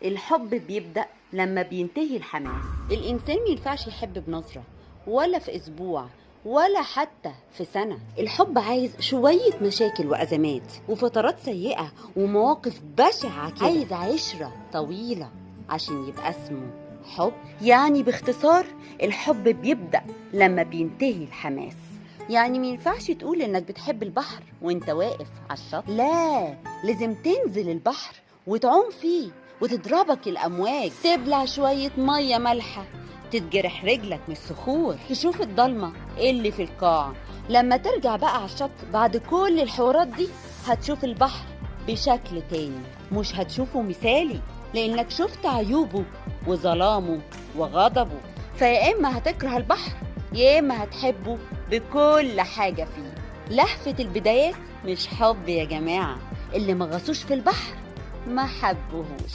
الحب بيبدأ لما بينتهي الحماس. الإنسان مينفعش يحب بنظرة ولا في أسبوع ولا حتى في سنة. الحب عايز شوية مشاكل وأزمات وفترات سيئة ومواقف بشعة كده. عايز عشرة طويلة عشان يبقى اسمه حب. يعني باختصار الحب بيبدأ لما بينتهي الحماس. يعني مينفعش تقول إنك بتحب البحر وإنت واقف على الشط، لا، لازم تنزل البحر وتعوم فيه وتضربك الأمواج، تبلع شوية مية مالحة، تتجرح رجلك من الصخور، تشوف الضلمة اللي في القاع. لما ترجع بقى على الشط بعد كل الحوارات دي هتشوف البحر بشكل تاني، مش هتشوفه مثالي لأنك شفت عيوبه وظلامه وغضبه. فيا إما هتكره البحر يا إما هتحبه بكل حاجة فيه. لهفة البدايات مش حب يا جماعة، اللي ما غصوش في البحر ما حبوهوش.